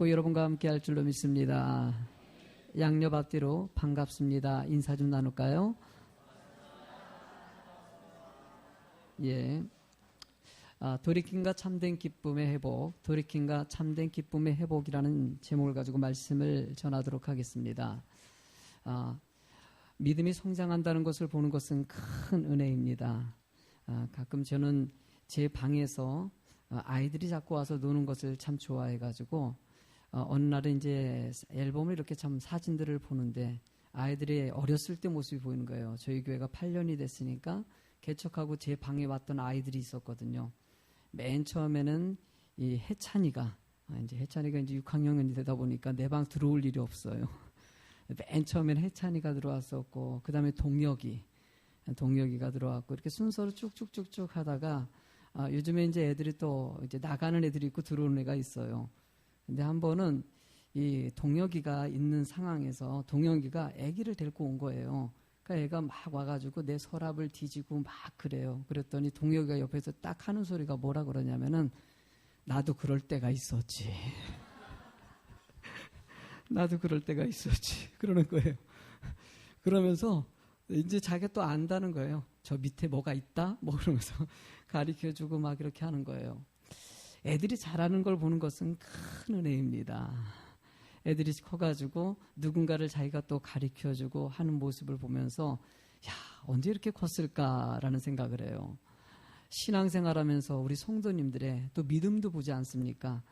여러분과 함께 할 줄로 믿습니다. 양옆 앞뒤로 반갑습니다. 인사 좀 나눌까요? 예. 돌이킴과 참된 기쁨의 회복, 돌이킴과 참된 기쁨의 회복이라는 제목을 가지고 말씀을 전하도록 하겠습니다. 믿음이 성장한다는 것을 보는 것은 큰 은혜입니다. 가끔 저는 제 방에서 아이들이 자꾸 와서 노는 것을 참 좋아해가지고 어느 날은 이제 앨범을 이렇게 참 사진들을 보는데 아이들이 어렸을 때 모습이 보이는 거예요. 저희 교회가 8년이 됐으니까 개척하고 제 방에 왔던 아이들이 있었거든요. 맨 처음에는 이 해찬이가 이제 6학년이 되다 보니까 내 방 들어올 일이 없어요. 맨 처음에는 해찬이가 들어왔었고, 그 다음에 동혁이가 들어왔고, 이렇게 순서로 쭉쭉쭉쭉 하다가 요즘에 이제 애들이 또 이제 나가는 애들이 있고 들어오는 애가 있어요. 근데 한 번은 이 동혁이가 있는 상황에서 동혁이가 아기를 데리고 온 거예요. 그러니까 애가 막 와가지고 내 서랍을 뒤지고 막 그래요. 그랬더니 동혁이가 옆에서 딱 하는 소리가 뭐라 그러냐면은 나도 그럴 때가 있었지. 나도 그럴 때가 있었지. 그러는 거예요. 그러면서 이제 자기가 또 안다는 거예요. 저 밑에 뭐가 있다? 뭐 그러면서 가르쳐주고 막 이렇게 하는 거예요. 애들이 잘하는 걸 보는 것은 큰 은혜입니다. 애들이 커가지고 누군가를 자기가 또 가르쳐주고 하는 모습을 보면서 야, 언제 이렇게 컸을까라는 생각을 해요. 신앙생활하면서 우리 성도님들의 또 믿음도 보지 않습니까?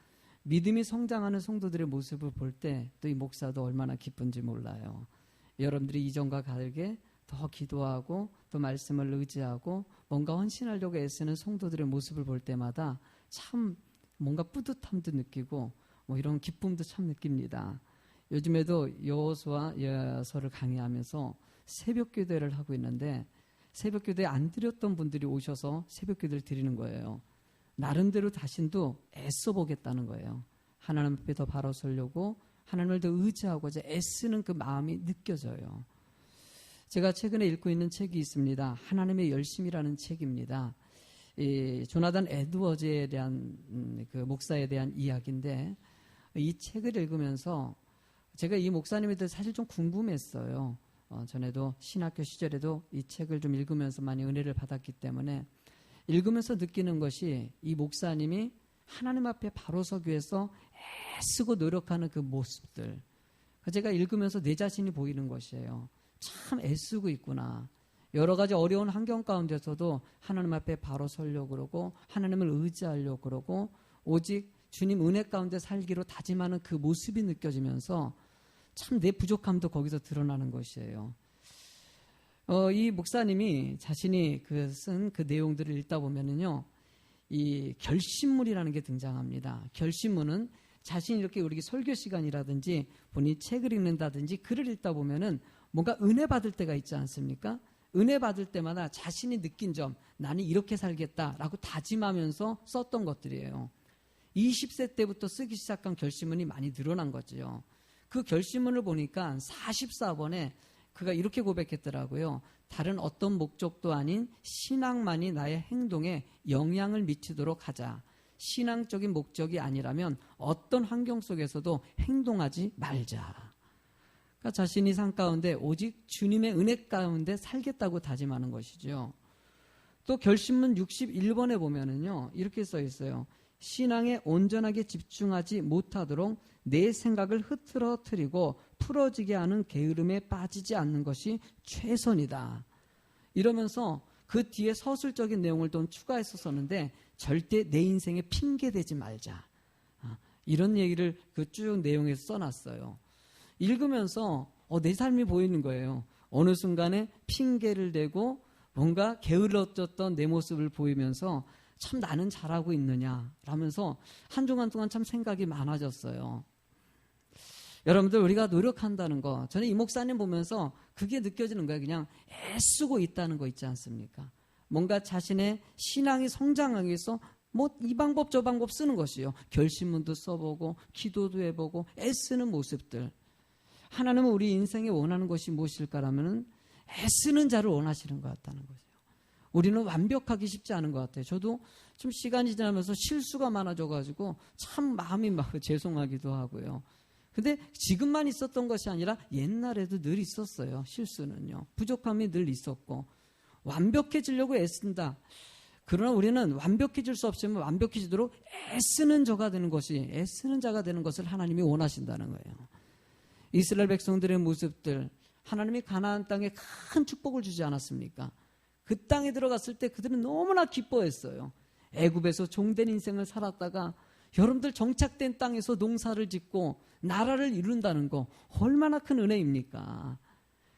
믿음이 성장하는 성도들의 모습을 볼 때 또 이 목사도 얼마나 기쁜지 몰라요. 여러분들이 이전과 다르게 더 기도하고 또 말씀을 의지하고 뭔가 헌신하려고 애쓰는 성도들의 모습을 볼 때마다 참 뭔가 뿌듯함도 느끼고 뭐 이런 기쁨도 참 느낍니다. 요즘에도 여호수아서를 강의하면서 새벽 기도를 하고 있는데 새벽 기도에 안 드렸던 분들이 오셔서 새벽 기도를 드리는 거예요. 나름대로 자신도 애써 보겠다는 거예요. 하나님 앞에 더 바로 서려고 하나님을 더 의지하고자 애쓰는 그 마음이 느껴져요. 제가 최근에 읽고 있는 책이 있습니다. 하나님의 열심이라는 책입니다. 이 조나단 에드워즈에 대한 그 목사에 대한 이야기인데 이 책을 읽으면서 제가 이 목사님에 대해서 사실 좀 궁금했어요. 전에도 신학교 시절에도 이 책을 좀 읽으면서 많이 은혜를 받았기 때문에 읽으면서 느끼는 것이 이 목사님이 하나님 앞에 바로 서기 위해서 애쓰고 노력하는 그 모습들, 제가 읽으면서 내 자신이 보이는 것이에요. 참 애쓰고 있구나. 여러 가지 어려운 환경 가운데서도 하나님 앞에 바로 서려고 그러고 하나님을 의지하려고 그러고 오직 주님 은혜 가운데 살기로 다짐하는 그 모습이 느껴지면서 참 내 부족함도 거기서 드러나는 것이에요. 이 목사님이 자신이 쓴 그 내용들을 읽다 보면은요, 이 결심문이라는 게 등장합니다. 결심문은 자신이 이렇게 우리 설교 시간이라든지 본인이 책을 읽는다든지 글을 읽다 보면은 뭔가 은혜 받을 때가 있지 않습니까? 은혜 받을 때마다 자신이 느낀 점, 나는 이렇게 살겠다라고 다짐하면서 썼던 것들이에요. 20세 때부터 쓰기 시작한 결심문이 많이 늘어난 거죠. 그 결심문을 보니까 44번에 그가 이렇게 고백했더라고요. 다른 어떤 목적도 아닌 신앙만이 나의 행동에 영향을 미치도록 하자. 신앙적인 목적이 아니라면 어떤 환경 속에서도 행동하지 말자. 그러니까 자신이 삶 가운데 오직 주님의 은혜 가운데 살겠다고 다짐하는 것이죠. 또 결심문 61번에 보면은요, 이렇게 써 있어요. 신앙에 온전하게 집중하지 못하도록 내 생각을 흐트러뜨리고 풀어지게 하는 게으름에 빠지지 않는 것이 최선이다. 이러면서 그 뒤에 서술적인 내용을 좀 추가했었는데 절대 내 인생에 핑계대지 말자. 이런 얘기를 그 쭉 내용에서 써놨어요. 읽으면서 내 삶이 보이는 거예요. 어느 순간에 핑계를 대고 뭔가 게을러졌던 내 모습을 보이면서 참 나는 잘하고 있느냐 라면서 한 주간 동안 참 생각이 많아졌어요. 여러분들 우리가 노력한다는 거, 저는 이 목사님 보면서 그게 느껴지는 거예요. 그냥 애쓰고 있다는 거 있지 않습니까? 뭔가 자신의 신앙이 성장하기 위해서 뭐 이 방법 저 방법 쓰는 것이요. 결심문도 써보고 기도도 해보고 애쓰는 모습들. 하나님은 우리 인생에 원하는 것이 무엇일까라면 애쓰는 자를 원하시는 것 같다는 거죠. 우리는 완벽하기 쉽지 않은 것 같아요. 저도 좀 시간이 지나면서 실수가 많아져가지고 참 마음이 막 죄송하기도 하고요. 근데 지금만 있었던 것이 아니라 옛날에도 늘 있었어요. 실수는요. 부족함이 늘 있었고 완벽해지려고 애쓴다. 그러나 우리는 완벽해질 수 없으면 완벽해지도록 애쓰는 자가 되는 것을 하나님이 원하신다는 거예요. 이스라엘 백성들의 모습들, 하나님이 가나안 땅에 큰 축복을 주지 않았습니까? 그 땅에 들어갔을 때 그들은 너무나 기뻐했어요. 애굽에서 종된 인생을 살았다가 여러분들 정착된 땅에서 농사를 짓고 나라를 이룬다는 거 얼마나 큰 은혜입니까?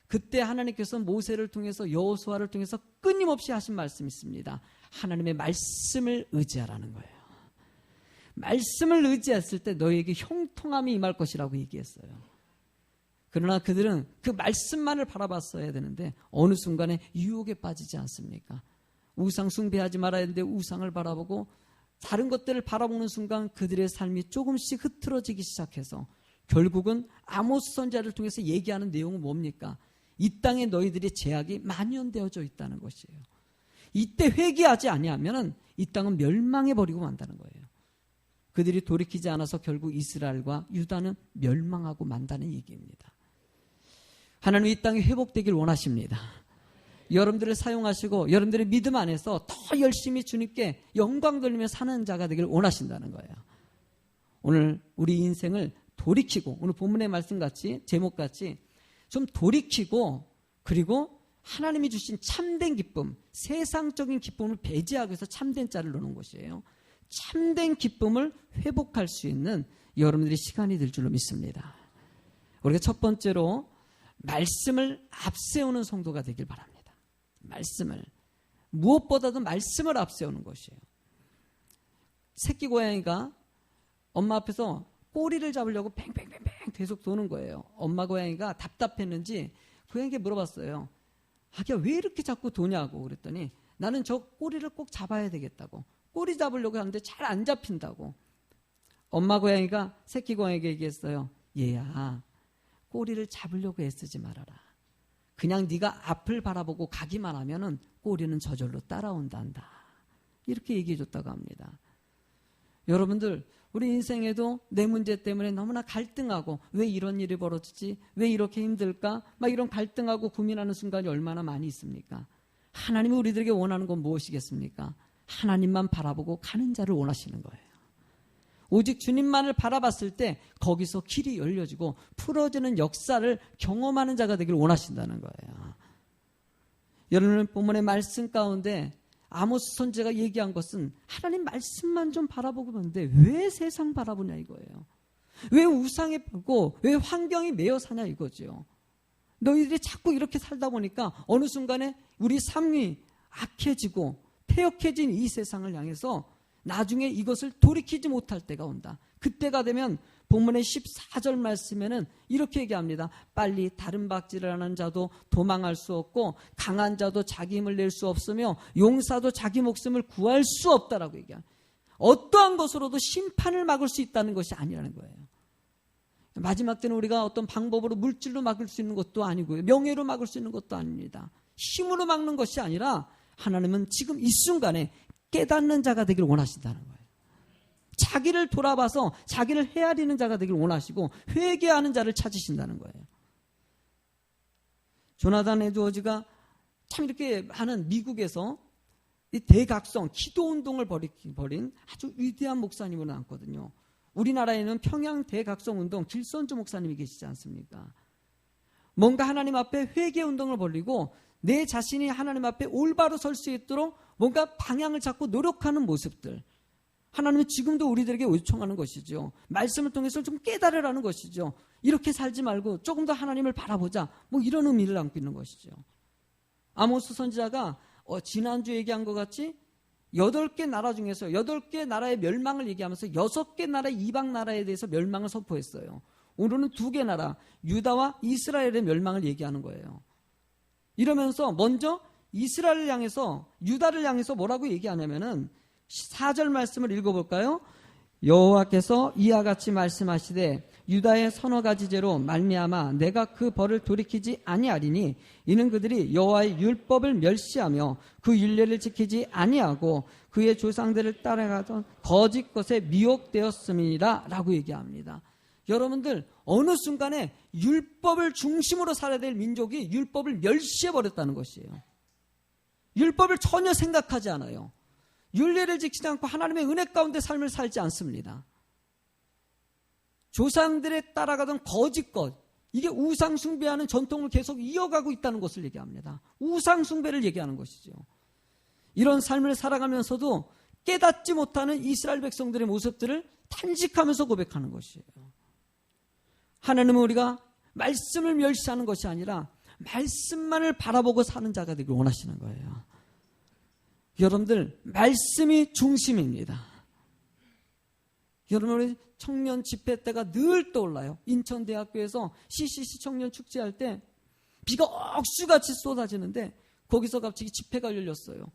그때 하나님께서 모세를 통해서 여호수아를 통해서 끊임없이 하신 말씀이 있습니다. 하나님의 말씀을 의지하라는 거예요. 말씀을 의지했을 때 너희에게 형통함이 임할 것이라고 얘기했어요. 그러나 그들은 그 말씀만을 바라봤어야 되는데 어느 순간에 유혹에 빠지지 않습니까? 우상 숭배하지 말아야 되는데 우상을 바라보고 다른 것들을 바라보는 순간 그들의 삶이 조금씩 흐트러지기 시작해서 결국은 아모스 선지자를 통해서 얘기하는 내용은 뭡니까? 이 땅에 너희들의 제약이 만연되어져 있다는 것이에요. 이때 회개하지 아니하면 이 땅은 멸망해버리고 만다는 거예요. 그들이 돌이키지 않아서 결국 이스라엘과 유다는 멸망하고 만다는 얘기입니다. 하나님 이 땅이 회복되길 원하십니다. 여러분들을 사용하시고 여러분들의 믿음 안에서 더 열심히 주님께 영광 돌리며 사는 자가 되길 원하신다는 거예요. 오늘 우리 인생을 돌이키고 오늘 본문의 말씀같이 제목같이 좀 돌이키고 그리고 하나님이 주신 참된 기쁨, 세상적인 기쁨을 배제하기 위해서 참된 자를 놓는 것이에요. 참된 기쁨을 회복할 수 있는 여러분들의 시간이 될 줄로 믿습니다. 우리가 첫 번째로 말씀을 앞세우는 성도가 되길 바랍니다. 말씀을 무엇보다도 말씀을 앞세우는 것이에요. 새끼 고양이가 엄마 앞에서 꼬리를 잡으려고 팽팽팽팽 계속 도는 거예요. 엄마 고양이가 답답했는지 고양이에게 물어봤어요. 아기야 왜 이렇게 자꾸 도냐고 그랬더니 나는 저 꼬리를 꼭 잡아야 되겠다고. 꼬리 잡으려고 하는데 잘 안 잡힌다고. 엄마 고양이가 새끼 고양이에게 얘기했어요. 얘야 꼬리를 잡으려고 애쓰지 말아라. 그냥 네가 앞을 바라보고 가기만 하면은 꼬리는 저절로 따라온단다. 이렇게 얘기해 줬다고 합니다. 여러분들 우리 인생에도 내 문제 때문에 너무나 갈등하고 왜 이런 일이 벌어지지? 왜 이렇게 힘들까? 막 이런 갈등하고 고민하는 순간이 얼마나 많이 있습니까? 하나님이 우리들에게 원하는 건 무엇이겠습니까? 하나님만 바라보고 가는 자를 원하시는 거예요. 오직 주님만을 바라봤을 때 거기서 길이 열려지고 풀어지는 역사를 경험하는 자가 되길 원하신다는 거예요. 여러분 본문의 말씀 가운데 아모스 선지자가 얘기한 것은 하나님 말씀만 좀 바라보고 보는데 왜 세상 바라보냐 이거예요. 왜 우상에 보고 왜 환경이 매여 사냐 이거죠. 너희들이 자꾸 이렇게 살다 보니까 어느 순간에 우리 삶이 악해지고 폐역해진 이 세상을 향해서 나중에 이것을 돌이키지 못할 때가 온다. 그때가 되면 본문의 14절 말씀에는 이렇게 얘기합니다. 빨리 다른 박질을 하는 자도 도망할 수 없고 강한 자도 자기 힘을 낼 수 없으며 용사도 자기 목숨을 구할 수 없다라고 얘기합니다. 어떠한 것으로도 심판을 막을 수 있다는 것이 아니라는 거예요. 마지막 때는 우리가 어떤 방법으로 물질로 막을 수 있는 것도 아니고요. 명예로 막을 수 있는 것도 아닙니다. 힘으로 막는 것이 아니라 하나님은 지금 이 순간에 깨닫는 자가 되기를 원하신다는 거예요. 자기를 돌아봐서 자기를 헤아리는 자가 되기를 원하시고 회개하는 자를 찾으신다는 거예요. 조나단 에드워즈가 참 이렇게 하는 미국에서 이 대각성 기도운동을 벌인 아주 위대한 목사님으로 남거든요. 우리나라에는 평양 대각성운동 길선주 목사님이 계시지 않습니까? 뭔가 하나님 앞에 회개운동을 벌이고 내 자신이 하나님 앞에 올바로 설 수 있도록 뭔가 방향을 잡고 노력하는 모습들. 하나님은 지금도 우리들에게 요청하는 것이죠. 말씀을 통해서 좀 깨달으라는 것이죠. 이렇게 살지 말고 조금 더 하나님을 바라보자. 뭐 이런 의미를 담고 있는 것이죠. 아모스 선지자가 지난주에 얘기한 것 같이 8개 나라 중에서 8개 나라의 멸망을 얘기하면서 6개 나라 이방 나라에 대해서 멸망을 선포했어요. 오늘은 2개 나라 유다와 이스라엘의 멸망을 얘기하는 거예요. 이러면서 먼저 이스라엘을 향해서 유다를 향해서 뭐라고 얘기하냐면은 4절 말씀을 읽어볼까요? 여호와께서 이와 같이 말씀하시되 유다의 서너 가지 죄로 말미암아 내가 그 벌을 돌이키지 아니하리니 이는 그들이 여호와의 율법을 멸시하며 그 율례를 지키지 아니하고 그의 조상들을 따라가던 거짓 것에 미혹되었음이니라 라고 얘기합니다. 여러분들 어느 순간에 율법을 중심으로 살아야 될 민족이 율법을 멸시해버렸다는 것이에요. 율법을 전혀 생각하지 않아요. 율례를 지키지 않고 하나님의 은혜 가운데 삶을 살지 않습니다. 조상들에 따라가던 거짓 것, 이게 우상 숭배하는 전통을 계속 이어가고 있다는 것을 얘기합니다. 우상 숭배를 얘기하는 것이죠. 이런 삶을 살아가면서도 깨닫지 못하는 이스라엘 백성들의 모습들을 탄식하면서 고백하는 것이에요. 하나님은 우리가 말씀을 멸시하는 것이 아니라 말씀만을 바라보고 사는 자가 되길 원하시는 거예요. 여러분들, 말씀이 중심입니다. 여러분, 우리 청년 집회 때가 늘 떠올라요. 인천대학교에서 CCC 청년 축제할 때 비가 억수같이 쏟아지는데 거기서 갑자기 집회가 열렸어요.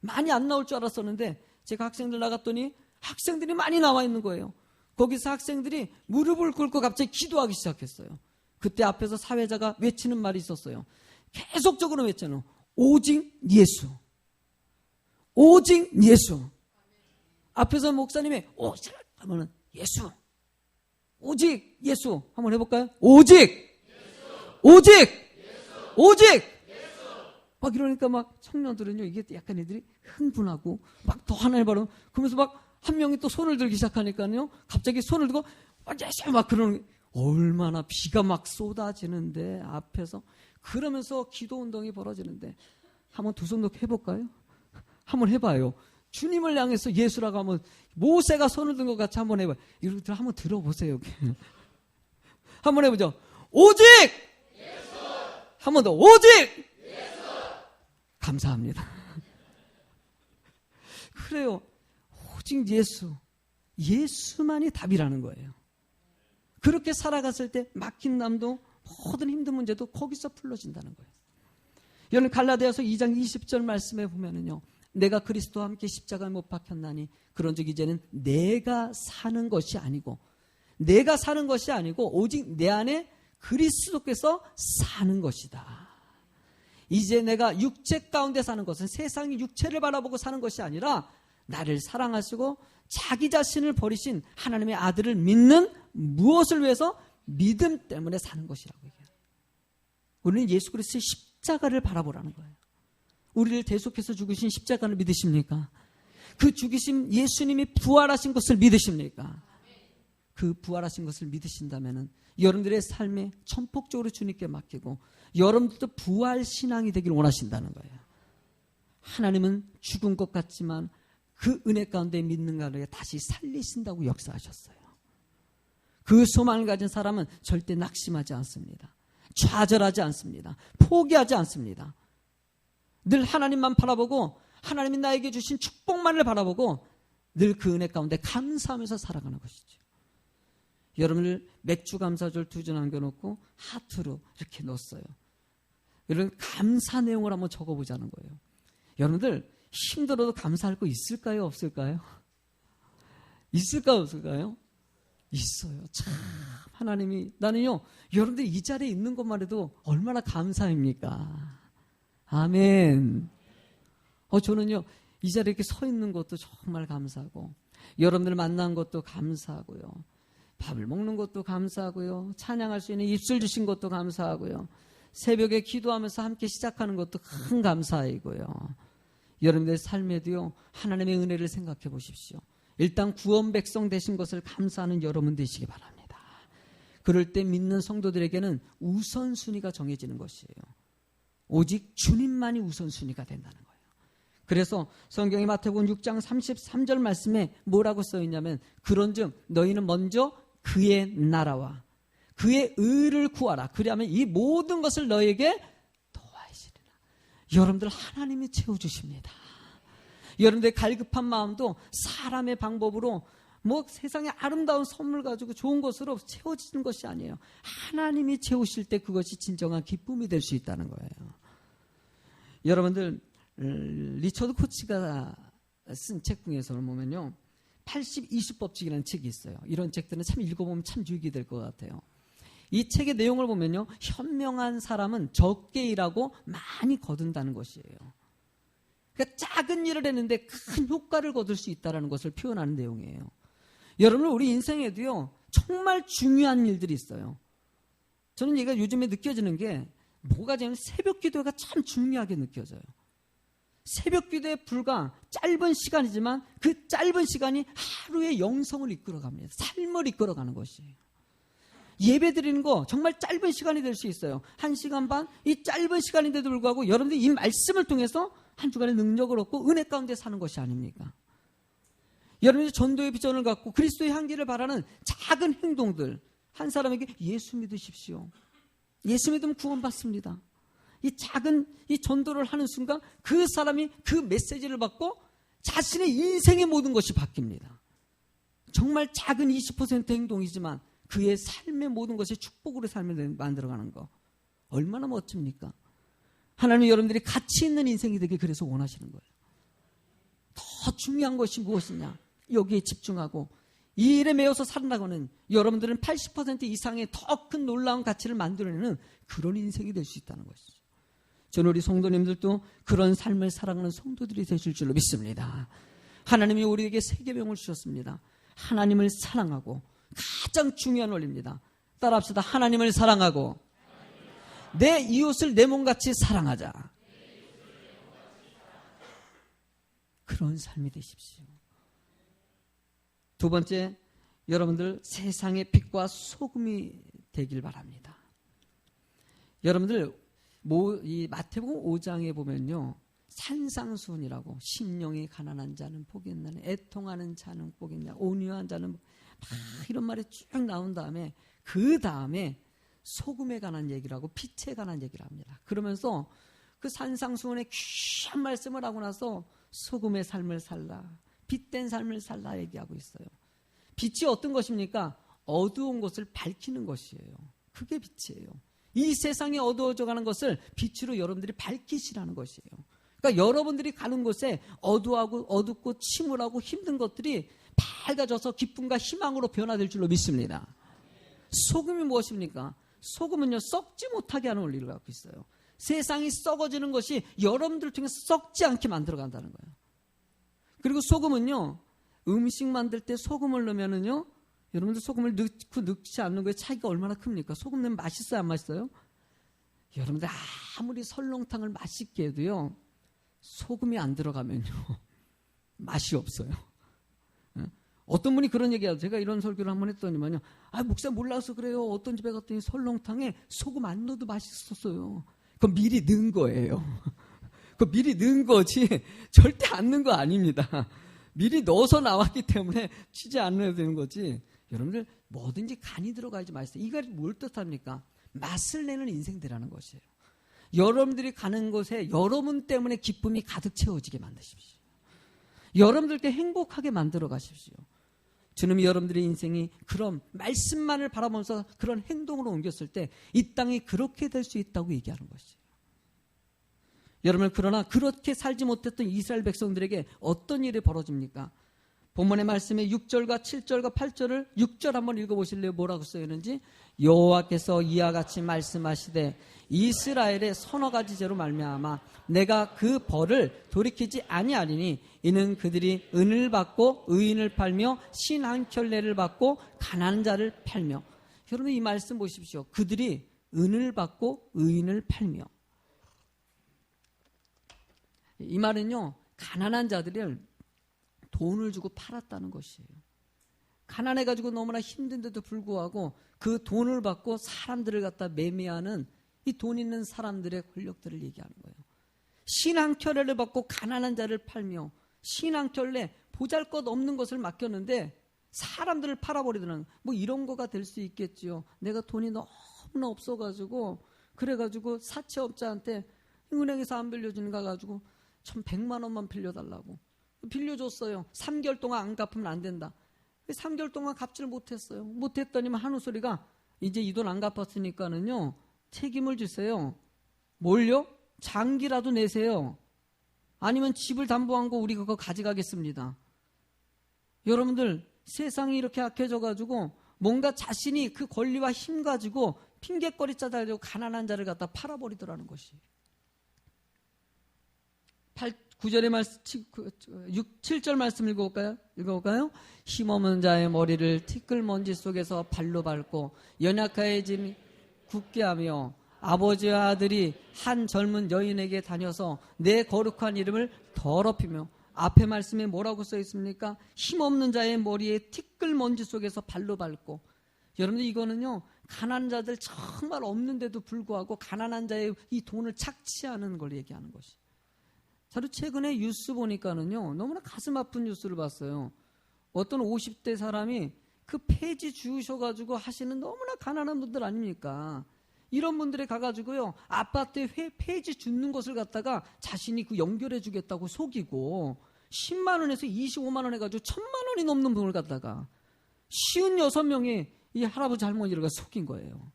많이 안 나올 줄 알았었는데 제가 학생들 나갔더니 학생들이 많이 나와 있는 거예요. 거기서 학생들이 무릎을 꿇고 갑자기 기도하기 시작했어요. 그때 앞에서 사회자가 외치는 말이 있었어요. 계속적으로 외쳐요. 오직 예수. 오직 예수. 앞에서 목사님이 오직 하면은 예수. 오직 예수. 한번 해볼까요? 오직 예수. 오직 예수. 오직 예수. 막 이러니까 막 청년들은요, 이게 약간 애들이 흥분하고 막 더 하나를 바라고 그러면서 막 한 명이 또 손을 들기 시작하니까요, 갑자기 손을 들고 예수 막 그러는, 얼마나 비가 막 쏟아지는데 앞에서 그러면서 기도 운동이 벌어지는데 한번 두 손 놓고 해볼까요? 한번 해봐요. 주님을 향해서 예수라고 하면 모세가 손을 든 것 같이 한번 해봐요. 여러분들 한번 들어보세요. 한번 해보죠. 오직 예수. 한 번 더. 오직 예수. 감사합니다. 그래요. 오직 예수. 예수만이 답이라는 거예요. 그렇게 살아갔을 때 막힌 남도 모든 힘든 문제도 거기서 풀어진다는 거예요. 여러분, 갈라디아서 2장 20절 말씀에 보면은요, 내가 그리스도와 함께 십자가에 못 박혔나니 그런즉 이제는 내가 사는 것이 아니고 오직 내 안에 그리스도께서 사는 것이다. 이제 내가 육체 가운데 사는 것은 세상이 육체를 바라보고 사는 것이 아니라 나를 사랑하시고 자기 자신을 버리신 하나님의 아들을 믿는 무엇을 위해서? 믿음 때문에 사는 것이라고 얘기해요. 우리는 예수 그리스도의 십자가를 바라보라는 거예요. 우리를 대속해서 죽으신 십자가를 믿으십니까? 그 죽이신 예수님이 부활하신 것을 믿으십니까? 그 부활하신 것을 믿으신다면 여러분들의 삶에 전폭적으로 주님께 맡기고 여러분들도 부활 신앙이 되길 원하신다는 거예요. 하나님은 죽은 것 같지만 그 은혜 가운데 믿는 자를 다시 살리신다고 역사하셨어요. 그 소망을 가진 사람은 절대 낙심하지 않습니다. 좌절하지 않습니다. 포기하지 않습니다. 늘 하나님만 바라보고 하나님이 나에게 주신 축복만을 바라보고 늘 그 은혜 가운데 감사하면서 살아가는 것이죠. 여러분들 맥주 감사절 2주 남겨놓고 하트로 이렇게 넣었어요. 이런 감사 내용을 한번 적어보자는 거예요. 여러분들 힘들어도 감사할 거 있을까요? 없을까요? 있을까요? 없을까요? 있어요. 참 하나님이, 나는요, 여러분들 이 자리에 있는 것만 해도 얼마나 감사합니까? 아멘. 저는요, 이 자리에 이렇게 서 있는 것도 정말 감사하고, 여러분들 만난 것도 감사하고요, 밥을 먹는 것도 감사하고요, 찬양할 수 있는 입술 주신 것도 감사하고요, 새벽에 기도하면서 함께 시작하는 것도 큰 감사이고요. 여러분들의 삶에도요, 하나님의 은혜를 생각해 보십시오. 일단 구원 백성 되신 것을 감사하는 여러분 되시기 바랍니다. 그럴 때 믿는 성도들에게는 우선순위가 정해지는 것이에요. 오직 주님만이 우선순위가 된다는 거예요. 그래서 성경의 마태복음 6장 33절 말씀에 뭐라고 써있냐면, 그런즉 너희는 먼저 그의 나라와 그의 의를 구하라. 그리하면 이 모든 것을 너희에게 더하시리라. 여러분들 하나님이 채워주십니다. 여러분들의 갈급한 마음도 사람의 방법으로 뭐 세상의 아름다운 선물 가지고 좋은 것으로 채워지는 것이 아니에요. 하나님이 채우실 때 그것이 진정한 기쁨이 될 수 있다는 거예요. 여러분들 리처드 코치가 쓴 책 중에서 보면요, 80-20법칙이라는 책이 있어요. 이런 책들은 참 읽어보면 참 유익이 될 것 같아요. 이 책의 내용을 보면요, 현명한 사람은 적게 일하고 많이 거둔다는 것이에요. 그러니까 작은 일을 했는데 큰 효과를 거둘 수 있다는 것을 표현하는 내용이에요. 여러분, 우리 인생에도요, 정말 중요한 일들이 있어요. 저는 얘가 요즘에 느껴지는 게 뭐가 되면 새벽 기도가 참 중요하게 느껴져요. 새벽 기도에 불과 짧은 시간이지만 그 짧은 시간이 하루의 영성을 이끌어갑니다. 삶을 이끌어가는 것이에요. 예배 드리는 거 정말 짧은 시간이 될 수 있어요. 1시간 반, 이 짧은 시간인데도 불구하고 여러분들이 이 말씀을 통해서 한 주간의 능력을 얻고 은혜 가운데 사는 것이 아닙니까? 여러분이 전도의 비전을 갖고 그리스도의 향기를 바라는 작은 행동들, 한 사람에게 예수 믿으십시오. 예수 믿으면 구원받습니다. 이 작은 이 전도를 하는 순간 그 사람이 그 메시지를 받고 자신의 인생의 모든 것이 바뀝니다. 정말 작은 20% 행동이지만 그의 삶의 모든 것이 축복으로 삶을 만들어가는 거 얼마나 멋집니까? 하나님은 여러분들이 가치 있는 인생이 되길 그래서 원하시는 거예요. 더 중요한 것이 무엇이냐? 여기에 집중하고 이 일에 매여서 살아나가는 여러분들은 80% 이상의 더 큰 놀라운 가치를 만들어내는 그런 인생이 될 수 있다는 것이죠. 저는 우리 성도님들도 그런 삶을 살아가는 성도들이 되실 줄로 믿습니다. 하나님이 우리에게 세 계명을 주셨습니다. 하나님을 사랑하고, 가장 중요한 원리입니다. 따라합시다. 하나님을 사랑하고 내 이웃을 내 몸같이 사랑하자. 그런 삶이 되십시오. 두 번째, 여러분들 세상의 빛과 소금이 되길 바랍니다. 여러분들 이 마태복음 5장에 보면요, 산상수훈이라고 심령이 가난한 자는 복이 있나니 애통하는 자는 복이 있나 온유한 자는 막 이런 말이 쭉 나온 다음에 그 다음에 소금에 관한 얘기를 하고 빛에 관한 얘기를 합니다. 그러면서 그 산상수훈의 귀한 말씀을 하고 나서 소금의 삶을 살라, 빛된 삶을 살라 얘기하고 있어요. 빛이 어떤 것입니까? 어두운 것을 밝히는 것이에요. 그게 빛이에요. 이 세상이 어두워져 가는 것을 빛으로 여러분들이 밝히시라는 것이에요. 그러니까 여러분들이 가는 곳에 어둡고 침울하고 힘든 것들이 밝아져서 기쁨과 희망으로 변화될 줄로 믿습니다. 소금이 무엇입니까? 소금은요, 썩지 못하게 하는 원리를 갖고 있어요. 세상이 썩어지는 것이 여러분들을 통해서 썩지 않게 만들어간다는 거예요. 그리고 소금은요, 음식 만들 때 소금을 넣으면은요, 여러분들 소금을 넣지 않는 거에 차이가 얼마나 큽니까? 소금 넣으면 맛있어요, 안 맛있어요? 여러분들 아무리 설렁탕을 맛있게 해도요, 소금이 안 들어가면요 맛이 없어요. 어떤 분이 그런 얘기하죠. 제가 이런 설교를 한번 했더니만요, 목사 몰라서 그래요. 어떤 집에 갔더니 설렁탕에 소금 안 넣어도 맛있었어요. 그건 미리 넣은 거예요. 그 미리 넣은 거지 절대 안 넣은 거 아닙니다. 미리 넣어서 나왔기 때문에 치지 않아야 되는 거지. 여러분들 뭐든지 간이 들어가야지 맛있어요. 이가 뭘 뜻합니까? 맛을 내는 인생들이라는 것이에요. 여러분들이 가는 곳에 여러분 때문에 기쁨이 가득 채워지게 만드십시오. 여러분들께 행복하게 만들어 가십시오. 주님이 여러분들의 인생이 그런 말씀만을 바라보면서 그런 행동으로 옮겼을 때 이 땅이 그렇게 될 수 있다고 얘기하는 것이에요. 여러분, 그러나 그렇게 살지 못했던 이스라엘 백성들에게 어떤 일이 벌어집니까? 본문의 말씀에 6절과 7절과 8절을 6절 한번 읽어보실래요? 뭐라고 써있는지? 여호와께서 이와 같이 말씀하시되 이스라엘의 서너 가지 죄로 말미암아 내가 그 벌을 돌이키지 아니하리니 이는 그들이 은을 받고 의인을 팔며 신 한 켤레를 받고 가난한 자를 팔며. 여러분, 이 말씀 보십시오. 그들이 은을 받고 의인을 팔며. 이 말은요, 가난한 자들을 돈을 주고 팔았다는 것이에요. 가난해가지고 너무나 힘든데도 불구하고 그 돈을 받고 사람들을 갖다 매매하는 이 돈 있는 사람들의 권력들을 얘기하는 거예요. 신앙결례를 받고 가난한 자를 팔며, 신앙결례 보잘것 없는 것을 맡겼는데 사람들을 팔아버리더라는, 뭐 이런 거가 될 수 있겠지요. 내가 돈이 너무나 없어가지고 그래가지고 사채업자한테 은행에서 안 빌려주는 거 가지고 1,100만 원만 빌려달라고 빌려줬어요. 3개월 동안 안 갚으면 안 된다. 3개월 동안 갚지를 못했어요. 못했더니만 하는 소리가, 이제 이 돈 안 갚았으니까는요 책임을 주세요. 뭘요? 장기라도 내세요. 아니면 집을 담보한 거 우리 그거 가져가겠습니다. 여러분들 세상이 이렇게 악해져가지고 뭔가 자신이 그 권리와 힘 가지고 핑계거리 짜다가지고 가난한 자를 갖다 팔아버리더라는 것이. 9절의 말씀, 7절 말씀 읽어볼까요? 힘없는 자의 머리를 티끌먼지 속에서 발로 밟고 연약해진 굳게 하며 아버지와 아들이 한 젊은 여인에게 다녀서 내 거룩한 이름을 더럽히며. 앞에 말씀에 뭐라고 써 있습니까? 힘없는 자의 머리에 티끌먼지 속에서 발로 밟고. 여러분들 이거는요, 가난한 자들 정말 없는데도 불구하고 가난한 자의 이 돈을 착취하는 걸 얘기하는 것이. 저도 최근에 뉴스 보니까는요, 너무나 가슴 아픈 뉴스를 봤어요. 어떤 50대 사람이 그 폐지 주우셔가지고 하시는 너무나 가난한 분들 아닙니까? 이런 분들에 가가지고요, 아파트에 폐지 줍는 것을 갖다가 자신이 그 연결해 주겠다고 속이고 10만 원에서 25만 원 해가지고 1000만 원이 넘는 분을 갖다가 56명의 이 할아버지 할머니를 속인 거예요.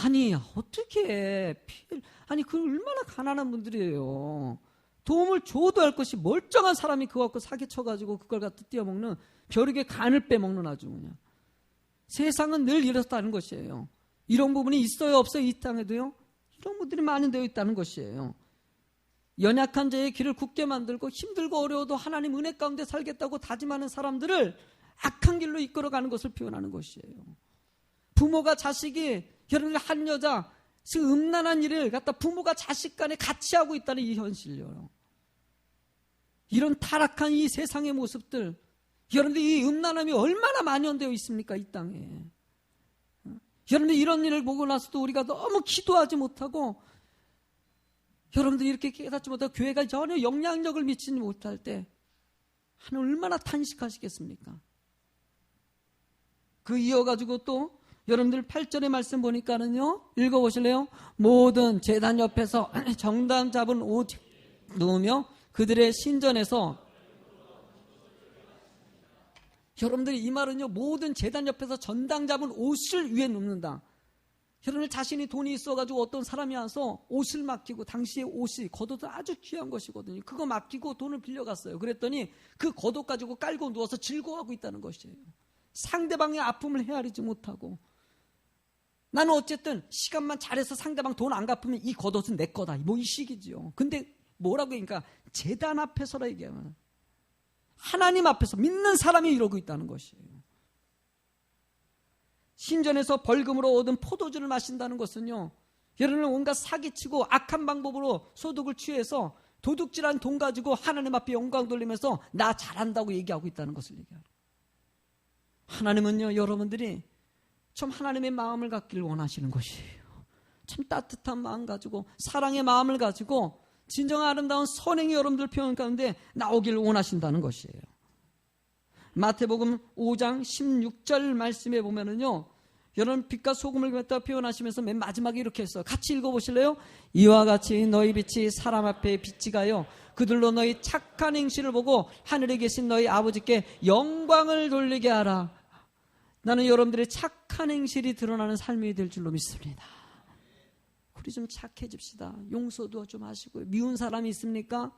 아니 어떻게 아니 그 얼마나 가난한 분들이에요. 도움을 줘도 할 것이 멀쩡한 사람이 그거 갖고 사기쳐가지고 그걸 갖다 띄어먹는 벼룩의 간을 빼먹는 아주 그냥. 세상은 늘 이렇다는 것이에요. 이런 부분이 있어요 없어요? 이 땅에도요. 이런 분들이 많이 되어 있다는 것이에요. 연약한 자의 길을 굳게 만들고 힘들고 어려워도 하나님 은혜 가운데 살겠다고 다짐하는 사람들을 악한 길로 이끌어가는 것을 표현하는 것이에요. 부모가 자식이 여러분들 한 여자 그 음란한 일을 갖다 부모가 자식 간에 같이 하고 있다는 이 현실이요. 이런 타락한 이 세상의 모습들, 여러분들 이 음란함이 얼마나 만연되어 있습니까? 이 땅에. 여러분들 이런 일을 보고 나서도 우리가 너무 기도하지 못하고 여러분들 이렇게 깨닫지 못하고 교회가 전혀 영향력을 미치지 못할 때 하나님 얼마나 탄식하시겠습니까? 그 이어가지고 또 여러분들 8절의 말씀 보니까는요, 읽어보실래요? 모든 제단 옆에서 정당 잡은 옷 누우며 그들의 신전에서. 여러분들이 이 말은요, 모든 제단 옆에서 전당 잡은 옷을 위에 눕는다. 여러분들 자신이 돈이 있어가지고 어떤 사람이 와서 옷을 맡기고, 당시에 옷이 겉옷은 아주 귀한 것이거든요. 그거 맡기고 돈을 빌려갔어요. 그랬더니 그 겉옷 가지고 깔고 누워서 즐거워하고 있다는 것이에요. 상대방의 아픔을 헤아리지 못하고, 나는 어쨌든 시간만 잘해서 상대방 돈 안 갚으면 이 겉옷은 내 거다. 뭐 이 식이지요. 근데 뭐라고 그러니까 제단 앞에서라 얘기하면 하나님 앞에서 믿는 사람이 이러고 있다는 것이에요. 신전에서 벌금으로 얻은 포도주를 마신다는 것은요, 여러분은 온갖 사기치고 악한 방법으로 소득을 취해서 도둑질한 돈 가지고 하나님 앞에 영광 돌리면서 나 잘한다고 얘기하고 있다는 것을 얘기하는. 하나님은요, 여러분들이 좀 하나님의 마음을 갖기를 원하시는 것이에요. 참 따뜻한 마음 가지고 사랑의 마음을 가지고 진정한 아름다운 선행이 여러분들 표현 가운데 나오기를 원하신다는 것이에요. 마태복음 5장 16절 말씀에 보면은요, 여러분 빛과 소금을 갖다 표현하시면서 맨 마지막에 이렇게 했어요. 같이 읽어보실래요? 이와 같이 너희 빛이 사람 앞에 빛이 가요 그들로 너희 착한 행실을 보고 하늘에 계신 너희 아버지께 영광을 돌리게 하라. 나는 여러분들의 착한 행실이 드러나는 삶이 될 줄로 믿습니다. 우리 좀 착해집시다. 용서도 좀 하시고요. 미운 사람이 있습니까?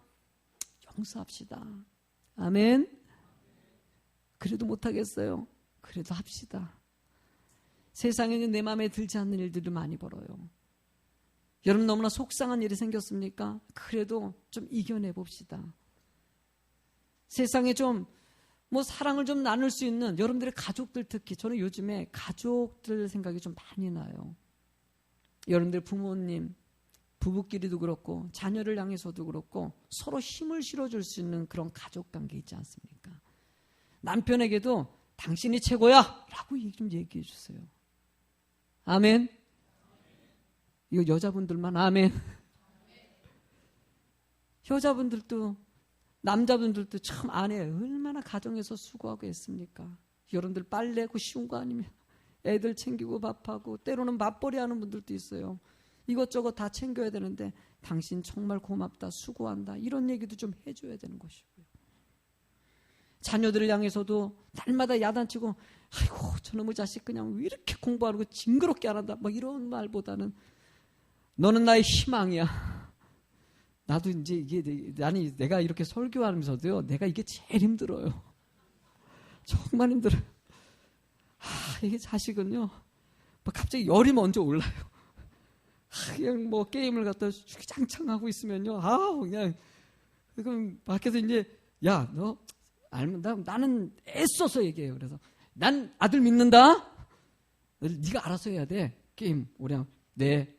용서합시다. 아멘. 그래도 못하겠어요. 그래도 합시다. 세상에는 내 마음에 들지 않는 일들을 많이 벌어요. 여러분 너무나 속상한 일이 생겼습니까? 그래도 좀 이겨내 봅시다. 세상에 좀 사랑을 좀 나눌 수 있는 여러분들의 가족들, 특히 저는 요즘에 가족들 생각이 좀 많이 나요. 여러분들 부모님, 부부끼리도 그렇고 자녀를 향해서도 그렇고 서로 힘을 실어줄 수 있는 그런 가족관계 있지 않습니까? 남편에게도 당신이 최고야 라고 좀 얘기해 주세요. 아멘. 이거 여자분들만 아멘. 여자분들도 남자분들도 참 아내 얼마나 가정에서 수고하고 했습니까? 여러분들 빨래하고 쉬운 거 아니면 애들 챙기고 밥하고 때로는 맞벌이 하는 분들도 있어요. 이것저것 다 챙겨야 되는데 당신 정말 고맙다, 수고한다 이런 얘기도 좀 해줘야 되는 것이고요. 자녀들을 향해서도 날마다 야단치고 아이고 저놈의 자식 그냥 왜 이렇게 공부하고 징그럽게 안 한다 이런 말보다는 너는 나의 희망이야. 나도 이제 이게 나는 내가 이렇게 설교하면서도요, 내가 이게 제일 힘들어요. 정말 힘들어요. 이게 자식은요, 갑자기 열이 먼저 올라요. 그냥 뭐 게임을 갖다 주기장창 하고 있으면요, 그냥, 그럼 밖에서 이제, 야, 너, 알면 나는 애써서 얘기해요. 그래서, 난 아들 믿는다? 네가 알아서 해야 돼. 게임, 오량. 네.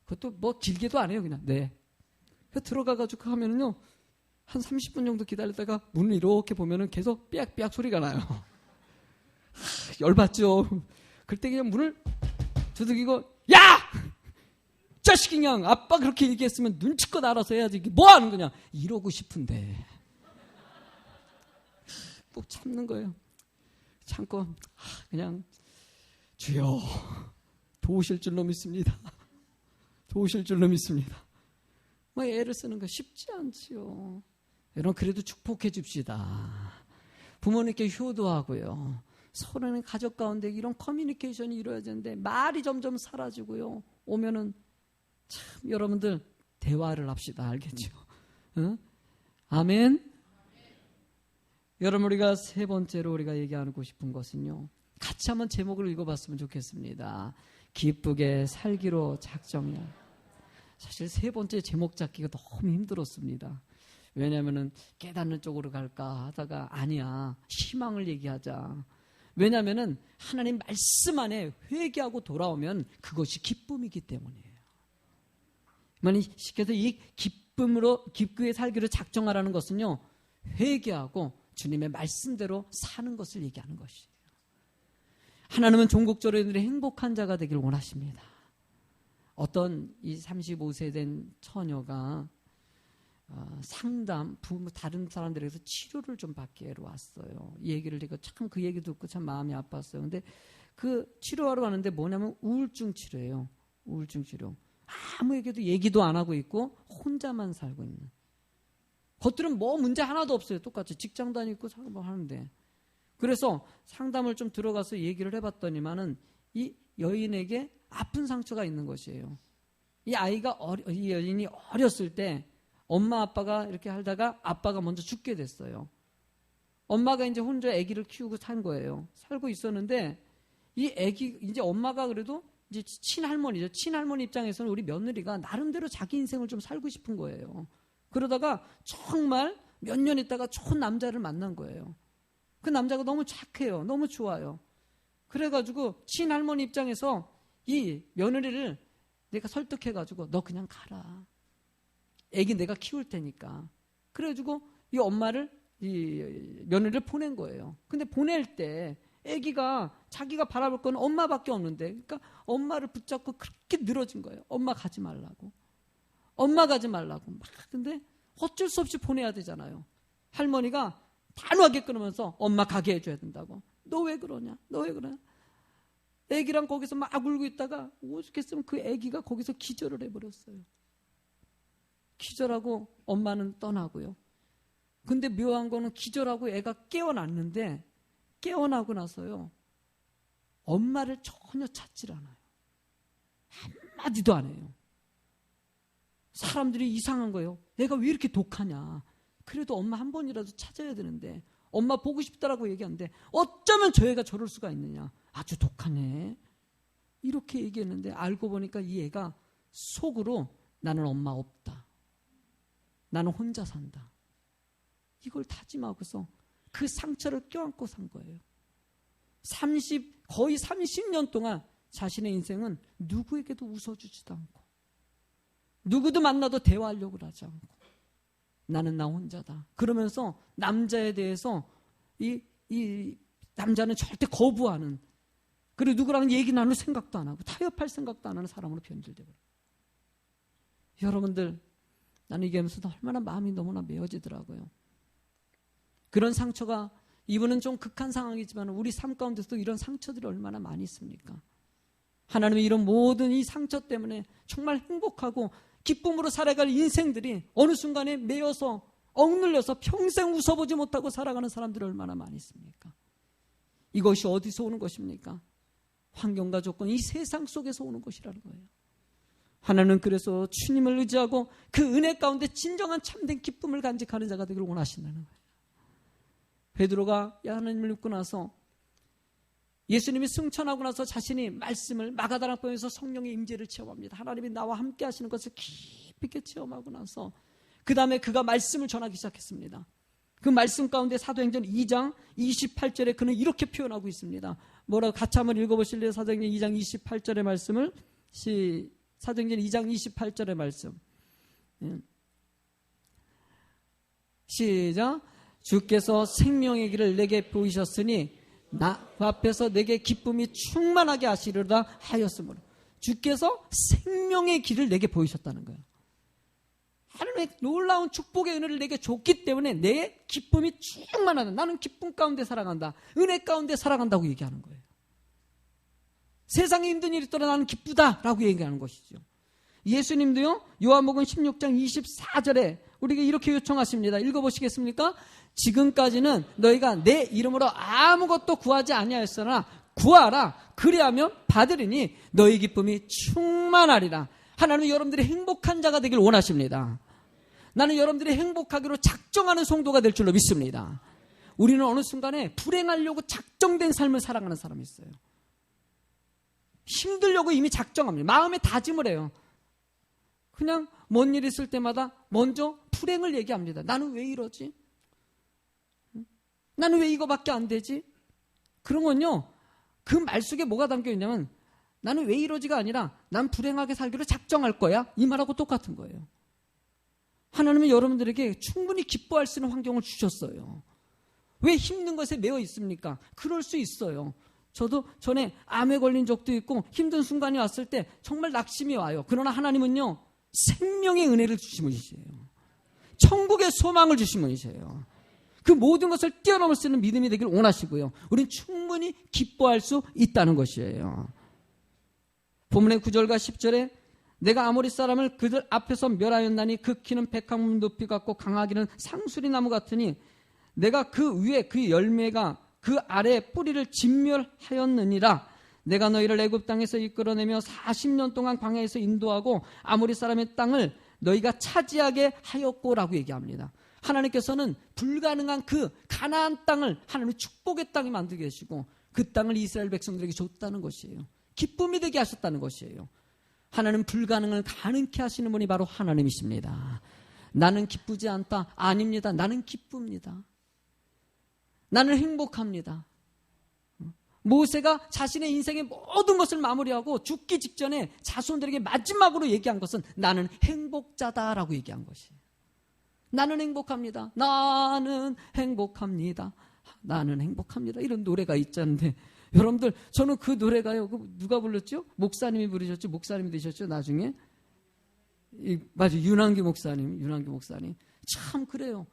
그것도 뭐 길게도 안 해요, 그냥. 네. 들어가가지고 하면은요, 한 30분 정도 기다렸다가 문을 이렇게 보면은 계속 삐약삐약 소리가 나요. 열받죠. 그때 그냥 문을 두들기고, 야! 자식이 그냥 아빠 그렇게 얘기했으면 눈치껏 알아서 해야지. 뭐 하는 거냐? 이러고 싶은데. 꼭 참는 거예요. 참고, 그냥, 주여, 도우실 줄로 믿습니다. 도우실 줄로 믿습니다. 뭐 애를 쓰는 거 쉽지 않지요. 여러분, 그래도 축복해 줍시다. 부모님께 효도하고요. 서로는 가족 가운데 이런 커뮤니케이션이 이루어지는데 말이 점점 사라지고요. 오면은 참 여러분들 대화를 합시다. 알겠죠? 응? 아멘. 여러분, 우리가 세 번째로 우리가 얘기하고 싶은 것은요. 같이 한번 제목을 읽어봤으면 좋겠습니다. 기쁘게 살기로 작정이야. 사실 세 번째 제목 잡기가 너무 힘들었습니다. 왜냐하면은 깨닫는 쪽으로 갈까 하다가 아니야, 희망을 얘기하자. 왜냐하면은 하나님 말씀 안에 회개하고 돌아오면 그것이 기쁨이기 때문이에요. 많이 시켜서 이 기쁨으로 기쁘게 살기로 작정하라는 것은요, 회개하고 주님의 말씀대로 사는 것을 얘기하는 것이에요. 하나님은 종국절에들이 행복한 자가 되길 원하십니다. 어떤 이 35세 된 처녀가 상담, 다른 사람들에게서 치료를 좀 받기로 왔어요. 이 얘기를 제가 참 그 얘기 듣고 참 마음이 아팠어요. 근데 그 치료하러 가는데 뭐냐면 우울증 치료예요. 우울증 치료. 아무에게도 얘기도 안 하고 있고 혼자만 살고 있는. 겉들은 뭐 문제 하나도 없어요. 똑같이 직장도 다니고 뭐 하는데. 그래서 상담을 좀 들어가서 얘기를 해봤더니만은 이 여인에게 아픈 상처가 있는 것이에요. 이 이 여인이 어렸을 때 엄마 아빠가 이렇게 하다가 아빠가 먼저 죽게 됐어요. 엄마가 이제 혼자 아기를 키우고 산 거예요. 살고 있었는데 이 아기 이제 엄마가 그래도 이제 친할머니죠. 친할머니 입장에서는 우리 며느리가 나름대로 자기 인생을 좀 살고 싶은 거예요. 그러다가 정말 몇 년 있다가 좋은 남자를 만난 거예요. 그 남자가 너무 착해요. 너무 좋아요. 그래가지고 친할머니 입장에서 이 며느리를 내가 설득해가지고 너 그냥 가라. 애기 내가 키울 테니까. 그래가지고 이 엄마를 이 며느리를 보낸 거예요. 근데 보낼 때 애기가 자기가 바라볼 건 엄마밖에 없는데, 그러니까 엄마를 붙잡고 그렇게 늘어진 거예요. 엄마 가지 말라고. 엄마 가지 말라고. 막 근데 어쩔 수 없이 보내야 되잖아요. 할머니가 단호하게 끊으면서 엄마 가게 해줘야 된다고. 너 왜 그러냐? 너 왜 그러냐? 애기랑 거기서 막 울고 있다가 오죽했으면 그 애기가 거기서 기절을 해버렸어요. 기절하고 엄마는 떠나고요. 근데 묘한 거는 기절하고 애가 깨어났는데 깨어나고 나서요. 엄마를 전혀 찾질 않아요. 한마디도 안 해요. 사람들이 이상한 거예요. 애가 왜 이렇게 독하냐. 그래도 엄마 한 번이라도 찾아야 되는데 엄마 보고 싶다라고 얘기하는데 어쩌면 저 애가 저럴 수가 있느냐. 아주 독하네. 이렇게 얘기했는데 알고 보니까 이 애가 속으로 나는 엄마 없다. 나는 혼자 산다. 이걸 다짐하고서 그 상처를 껴안고 산 거예요. 거의 30년 동안 자신의 인생은 누구에게도 웃어주지도 않고 누구도 만나도 대화하려고 하지 않고 나는 나 혼자다. 그러면서 남자에 대해서 이 남자는 절대 거부하는, 그리고 누구랑 얘기 나눌 생각도 안 하고 타협할 생각도 안 하는 사람으로 변질되어요. 여러분들, 나는 이게 하면서 얼마나 마음이 너무나 메어지더라고요. 그런 상처가, 이분은 좀 극한 상황이지만 우리 삶 가운데서도 이런 상처들이 얼마나 많이 있습니까? 하나님이 이런 모든 이 상처 때문에 정말 행복하고 기쁨으로 살아갈 인생들이 어느 순간에 매여서 억눌려서 평생 웃어보지 못하고 살아가는 사람들이 얼마나 많이 있습니까? 이것이 어디서 오는 것입니까? 환경과 조건, 이 세상 속에서 오는 것이라는 거예요. 하나님은 그래서 주님을 의지하고 그 은혜 가운데 진정한 참된 기쁨을 간직하는 자가 되기를 원하신다는 거예요. 베드로가 하나님을 믿고 나서 예수님이 승천하고 나서 자신이 말씀을 마가다락방에서 성령의 임재를 체험합니다. 하나님이 나와 함께 하시는 것을 깊이 있게 체험하고 나서 그 다음에 그가 말씀을 전하기 시작했습니다. 그 말씀 가운데 사도행전 2장 28절에 그는 이렇게 표현하고 있습니다. 뭐라고 같이 한번 읽어보실래요? 사도행전 2장 28절의 말씀을. 사도행전 2장 28절의 말씀. 시작. 주께서 생명의 길을 내게 보이셨으니 나 그 앞에서 내게 기쁨이 충만하게 하시리로다 하였으므로. 주께서 생명의 길을 내게 보이셨다는 거예요. 하나님의 놀라운 축복의 은혜를 내게 줬기 때문에 내 기쁨이 충만하다. 나는 기쁨 가운데 살아간다. 은혜 가운데 살아간다고 얘기하는 거예요. 세상에 힘든 일이 있더라 나는 기쁘다라고 얘기하는 것이죠. 예수님도요, 요한복음 16장 24절에 우리에게 이렇게 요청하십니다. 읽어보시겠습니까? 지금까지는 너희가 내 이름으로 아무것도 구하지 아니하였으나 구하라. 그리하면 받으리니 너희 기쁨이 충만하리라. 하나님은 여러분들이 행복한 자가 되길 원하십니다. 나는 여러분들이 행복하기로 작정하는 성도가 될 줄로 믿습니다. 우리는 어느 순간에 불행하려고 작정된 삶을 살아가는 사람이 있어요. 힘들려고 이미 작정합니다. 마음에 다짐을 해요. 그냥 뭔 일 있을 때마다 먼저 불행을 얘기합니다. 나는 왜 이러지? 나는 왜 이거밖에 안 되지? 그런 건요, 그 말 속에 뭐가 담겨 있냐면 나는 왜 이러지가 아니라 난 불행하게 살기로 작정할 거야. 이 말하고 똑같은 거예요. 하나님은 여러분들에게 충분히 기뻐할 수 있는 환경을 주셨어요. 왜 힘든 것에 매여 있습니까? 그럴 수 있어요. 저도 전에 암에 걸린 적도 있고 힘든 순간이 왔을 때 정말 낙심이 와요. 그러나 하나님은요, 생명의 은혜를 주신 분이세요. 천국의 소망을 주신 분이세요. 그 모든 것을 뛰어넘을 수 있는 믿음이 되길 원하시고요. 우리는 충분히 기뻐할 수 있다는 것이에요. 본문의 9절과 10절에 내가 아모리 사람을 그들 앞에서 멸하였나니 그 키는 백합문 높이 같고 강하기는 상수리 나무 같으니 내가 그 위에 그 열매가 그 아래에 뿌리를 진멸하였느니라. 내가 너희를 애굽 땅에서 이끌어내며 40년 동안 광야에서 인도하고 아모리 사람의 땅을 너희가 차지하게 하였고라고 얘기합니다. 하나님께서는 불가능한 그 가나안 땅을 하나님의 축복의 땅이 만들게 하시고 그 땅을 이스라엘 백성들에게 줬다는 것이에요. 기쁨이 되게 하셨다는 것이에요. 하나님 불가능을 가능케 하시는 분이 바로 하나님이십니다. 나는 기쁘지 않다. 아닙니다. 나는 기쁩니다. 나는 행복합니다. 모세가 자신의 인생의 모든 것을 마무리하고 죽기 직전에 자손들에게 마지막으로 얘기한 것은 나는 행복자다라고 얘기한 것이에요. 나는 행복합니다. 나는 행복합니다. 나는 행복합니다. 이런 노래가 있잖는데 여러분들 저는 그 노래가요. 누가 불렀죠? 목사님이 부르셨죠? 목사님이 되셨죠? 나중에 맞아 윤한기 목사님. 참 그래요.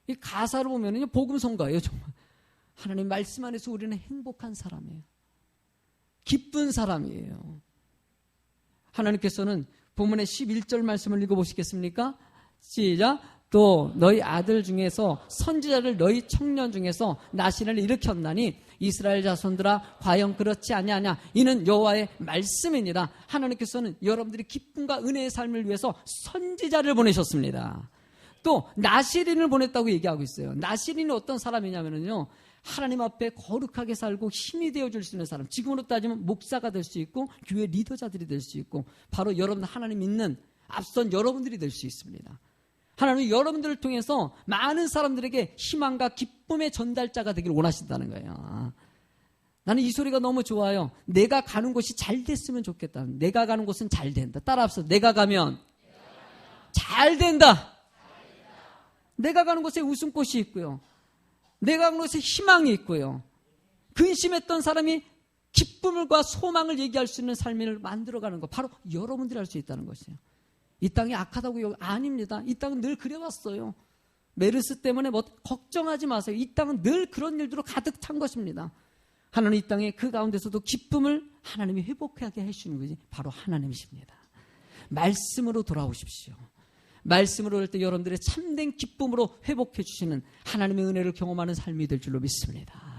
이 가사를 보면은요 복음성가예요 정말. 하나님 말씀 안에서 우리는 행복한 사람이에요. 기쁜 사람이에요. 하나님께서는 본문의 11절 말씀을 읽어보시겠습니까? 시작. 또 너희 아들 중에서 선지자를 너희 청년 중에서 나신을 일으켰나니 이스라엘 자손들아 과연 그렇지 아니하냐. 이는 여호와의 말씀이니라. 하나님께서는 여러분들이 기쁨과 은혜의 삶을 위해서 선지자를 보내셨습니다. 또 나시린을 보냈다고 얘기하고 있어요. 나시린은 어떤 사람이냐면요, 하나님 앞에 거룩하게 살고 힘이 되어줄 수 있는 사람. 지금으로 따지면 목사가 될 수 있고 교회 리더자들이 될 수 있고 바로 여러분 하나님 믿는 앞선 여러분들이 될 수 있습니다. 하나님은 여러분들을 통해서 많은 사람들에게 희망과 기쁨의 전달자가 되기를 원하신다는 거예요. 나는 이 소리가 너무 좋아요. 내가 가는 곳이 잘 됐으면 좋겠다. 내가 가는 곳은 잘 된다. 따라합시다. 내가 가면 잘 된다. 내가 가는 곳에 웃음꽃이 있고요. 내가 가는 곳에 희망이 있고요. 근심했던 사람이 기쁨과 소망을 얘기할 수 있는 삶을 만들어가는 것. 바로 여러분들이 할 수 있다는 것이에요. 이 땅이 악하다고 아닙니다. 이 땅은 늘 그래왔어요. 메르스 때문에 뭐 걱정하지 마세요. 이 땅은 늘 그런 일들로 가득 찬 것입니다. 하나님 이 땅에 그 가운데서도 기쁨을 하나님이 회복하게 해주시는 것이 바로 하나님이십니다. 말씀으로 돌아오십시오. 말씀으로 할 때 여러분들의 참된 기쁨으로 회복해 주시는 하나님의 은혜를 경험하는 삶이 될 줄로 믿습니다.